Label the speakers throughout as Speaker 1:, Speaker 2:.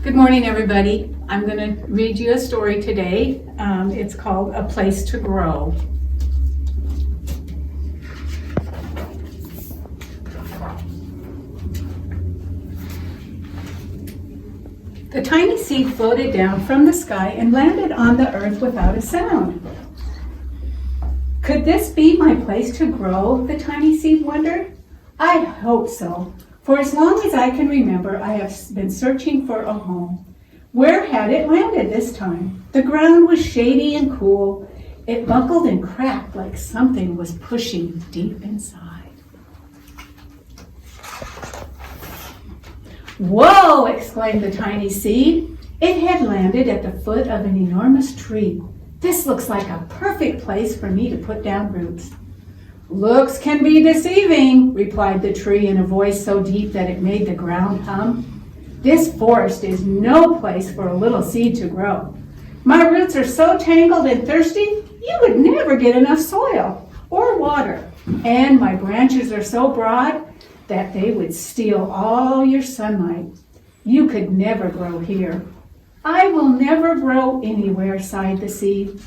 Speaker 1: Good morning, everybody. I'm going to read you a story today. It's called A Place to Grow. The tiny seed floated down from the sky and landed on the earth without a sound. Could this be my place to grow? The tiny seed wondered. I hope so. For as long as I can remember, I have been searching for a home. Where had it landed this time? The ground was shady and cool. It buckled and cracked like something was pushing deep inside. Whoa! Exclaimed the tiny seed. It had landed at the foot of an enormous tree. This looks like a perfect place for me to put down roots. Looks can be deceiving, replied the tree in a voice so deep that it made the ground hum. This forest is no place for a little seed to grow. My roots are so tangled and thirsty, you would never get enough soil or water. And my branches are so broad that they would steal all your sunlight. You could never grow here. I will never grow anywhere, sighed the seed.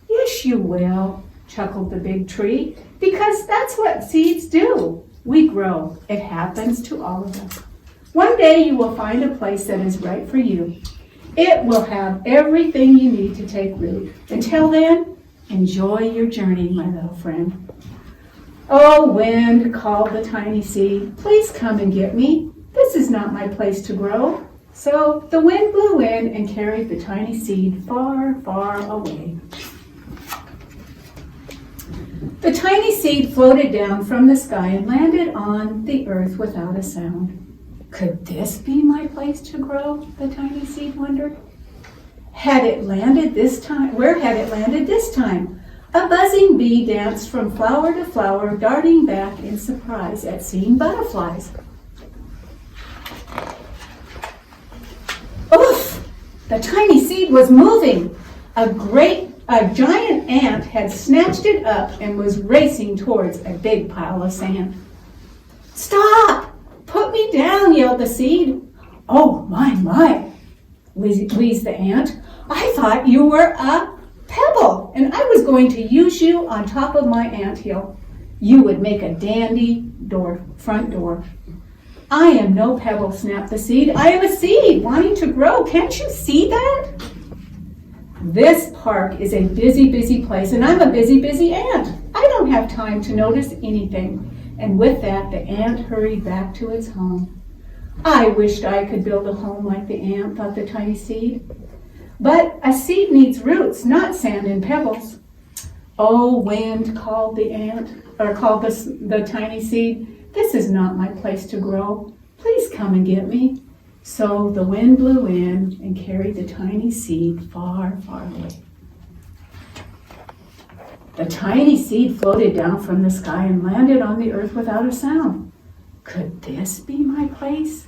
Speaker 1: Yes, you will, chuckled the big tree, because that's what seeds do. We grow. It happens to all of us. One day you will find a place that is right for you. It will have everything you need to take root. Until then, enjoy your journey, my little friend. Oh, wind, called the tiny seed, please come and get me. This is not my place to grow. So the wind blew in and carried the tiny seed far, far away. The tiny seed floated down from the sky and landed on the earth without a sound. Could this be my place to grow? The tiny seed wondered. Had it landed this time? Where had it landed this time? A buzzing bee danced from flower to flower, darting back in surprise at seeing butterflies. Oof! The tiny seed was moving. A giant ant had snatched it up and was racing towards a big pile of sand. Stop! Put me down, yelled the seed. Oh, my, wheezed the ant. I thought you were a pebble, and I was going to use you on top of my anthill. You would make a dandy front door. I am no pebble, snapped the seed. I am a seed wanting to grow. Can't you see that? This park is a busy, busy place, and I'm a busy, busy ant. I don't have time to notice anything. And with that, the ant hurried back to its home. I wished I could build a home like the ant, thought the tiny seed. But a seed needs roots, not sand and pebbles. Oh, wind, called the ant, or called the tiny seed. This is not my place to grow. Please come and get me. So the wind blew in and carried the tiny seed far, far away. The tiny seed floated down from the sky and landed on the earth without a sound. Could this be my place?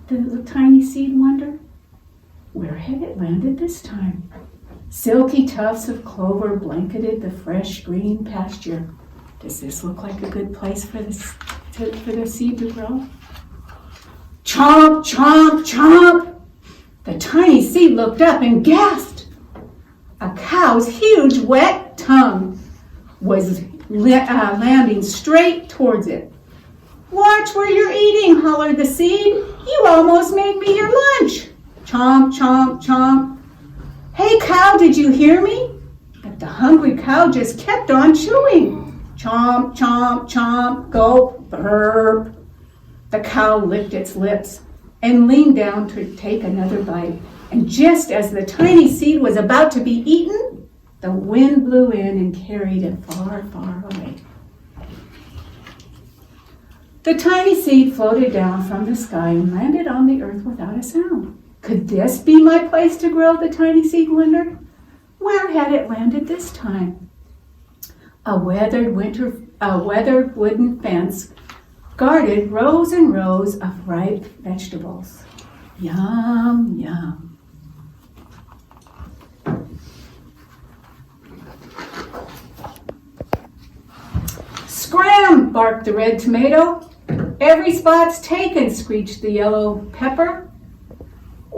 Speaker 1: The tiny seed wondered. Where had it landed this time? Silky tufts of clover blanketed the fresh green pasture. Does this look like a good place for the seed to grow? Chomp, chomp, chomp! The tiny seed looked up and gasped. A cow's huge wet tongue was landing straight towards it. Watch where you're eating, hollered the seed. You almost made me your lunch. Chomp, chomp, chomp. Hey cow, did you hear me? But the hungry cow just kept on chewing. Chomp, chomp, chomp, gulp, burp. The cow licked its lips and leaned down to take another bite. And just as the tiny seed was about to be eaten, the wind blew in and carried it far, far away. The tiny seed floated down from the sky and landed on the earth without a sound. Could this be my place to grow? The tiny seed wondered. Where had it landed this time? A weathered wooden fence guarded rows and rows of ripe vegetables. Yum, yum. Scram, barked the red tomato. Every spot's taken, screeched the yellow pepper.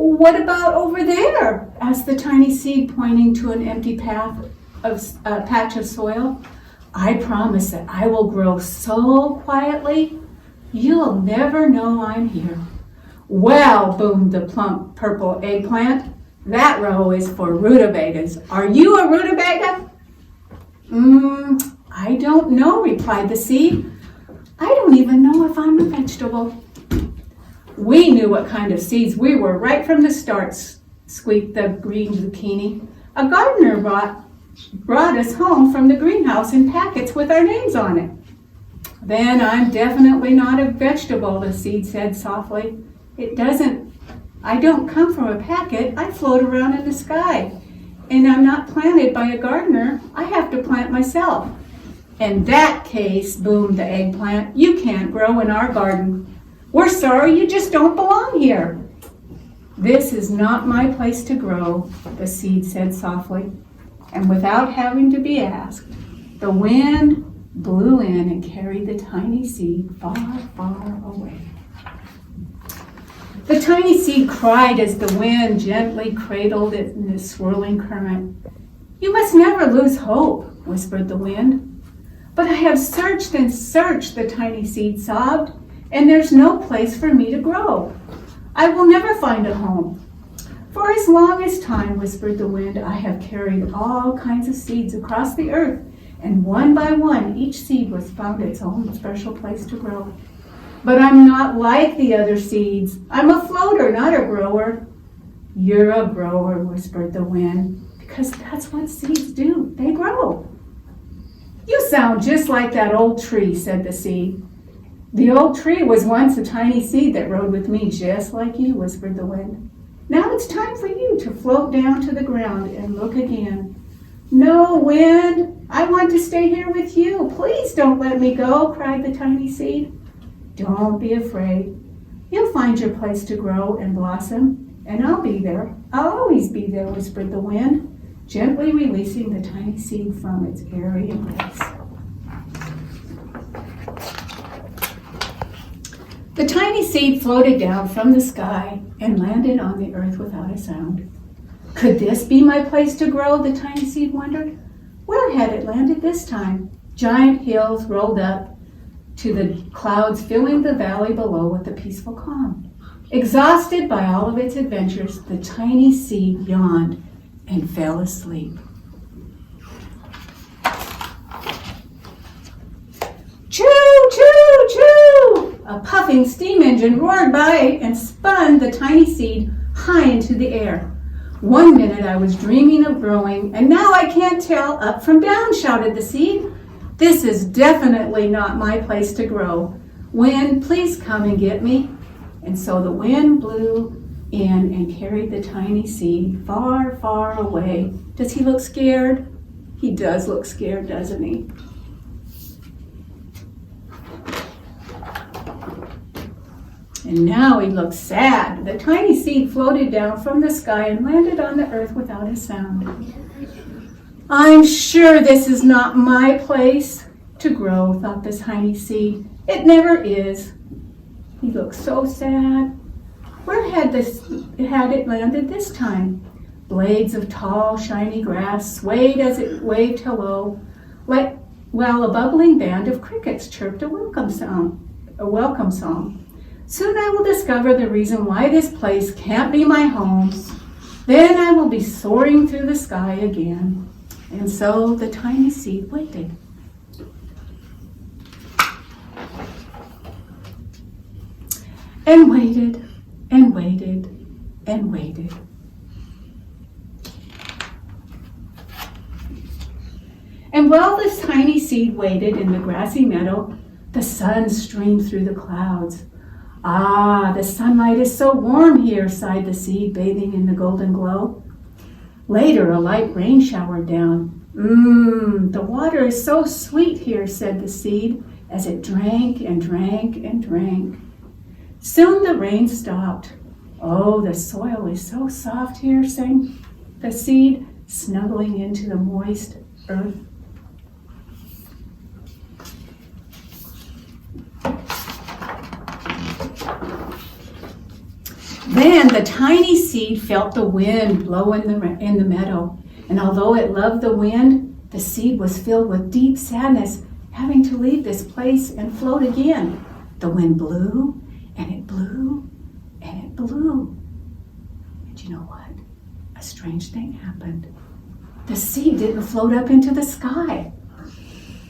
Speaker 1: What about over there? Asked the tiny seed, pointing to an empty patch of soil. I promise that I will grow so quietly, you'll never know I'm here. Well, boomed the plump purple eggplant, that row is for rutabagas. Are you a rutabaga? I don't know, replied the seed. I don't even know if I'm a vegetable. We knew what kind of seeds we were right from the start, squeaked the green zucchini. A gardener brought us home from the greenhouse in packets with our names on it. Then I'm definitely not a vegetable, the seed said softly. I don't come from a packet, I float around in the sky. And I'm not planted by a gardener, I have to plant myself. In that case, boomed the eggplant, you can't grow in our garden. We're sorry, you just don't belong here. This is not my place to grow, the seed said softly. And without having to be asked, the wind blew in and carried the tiny seed far, far away. The tiny seed cried as the wind gently cradled it in the swirling current. You must never lose hope, whispered the wind. But I have searched and searched, the tiny seed sobbed, and there's no place for me to grow. I will never find a home. For as long as time, whispered the wind, I have carried all kinds of seeds across the earth, and one by one, each seed was found its own special place to grow. But I'm not like the other seeds. I'm a floater, not a grower. You're a grower, whispered the wind, because that's what seeds do. They grow. You sound just like that old tree, said the seed. The old tree was once a tiny seed that rode with me just like you, whispered the wind. Now it's time for you to float down to the ground and look again. No, wind, I want to stay here with you. Please don't let me go, cried the tiny seed. Don't be afraid. You'll find your place to grow and blossom, and I'll be there. I'll always be there, whispered the wind, gently releasing the tiny seed from its airy embrace. The tiny seed floated down from the sky and landed on the earth without a sound. Could this be my place to grow, the tiny seed wondered. Where had it landed this time? Giant hills rolled up to the clouds, filling the valley below with a peaceful calm. Exhausted by all of its adventures, the tiny seed yawned and fell asleep. Choo, choo, choo! A puffing steam engine roared by and spun the tiny seed high into the air. 1 minute I was dreaming of growing, and now I can't tell up from down, shouted the seed. This is definitely not my place to grow. Wind, please come and get me. And so the wind blew in and carried the tiny seed far, far away. Does he look scared? He does look scared, doesn't he? And now he looks sad. The tiny seed floated down from the sky and landed on the earth without a sound. I'm sure this is not my place to grow, thought the tiny seed. It never is. He looked so sad. Where had it landed this time? Blades of tall, shiny grass swayed as it waved hello, while a bubbling band of crickets chirped a welcome song. Soon I will discover the reason why this place can't be my home. Then I will be soaring through the sky again. And so the tiny seed waited. And waited, and waited, and waited. And while this tiny seed waited in the grassy meadow, the sun streamed through the clouds. Ah, the sunlight is so warm here, sighed the seed, bathing in the golden glow. Later, a light rain showered down. The water is so sweet here, said the seed, as it drank and drank and drank. Soon the rain stopped. Oh, the soil is so soft here, sang the seed, snuggling into the moist earth. Then the tiny seed felt the wind blow in the meadow. And although it loved the wind, the seed was filled with deep sadness, having to leave this place and float again. The wind blew, and it blew, and it blew. And you know what? A strange thing happened. The seed didn't float up into the sky.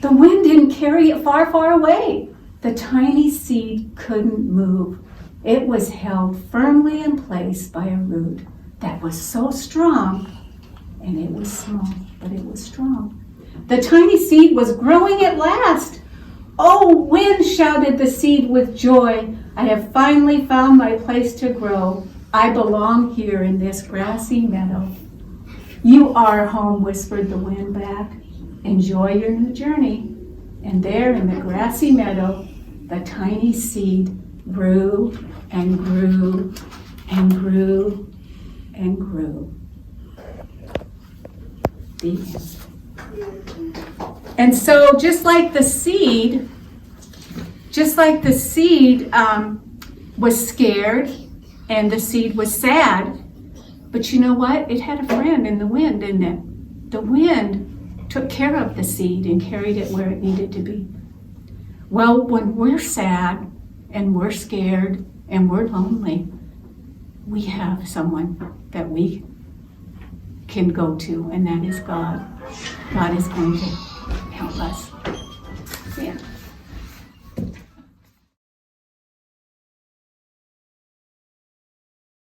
Speaker 1: The wind didn't carry it far, far away. The tiny seed couldn't move. It was held firmly in place by a root that was so strong, and it was small, but it was strong. The tiny seed was growing at last. "Oh, wind," shouted the seed with joy, "I have finally found my place to grow. I belong here in this grassy meadow." "You are home," whispered the wind back. "Enjoy your new journey." And there in the grassy meadow, the tiny seed grew and grew and grew and grew. The end. And so just like the seed was scared and the seed was sad, but you know what? It had a friend in the wind, didn't it? The wind took care of the seed and carried it where it needed to be. Well, when we're sad and we're scared and we're lonely, we have someone that we can go to, and that is God. God is going to help us. Yeah.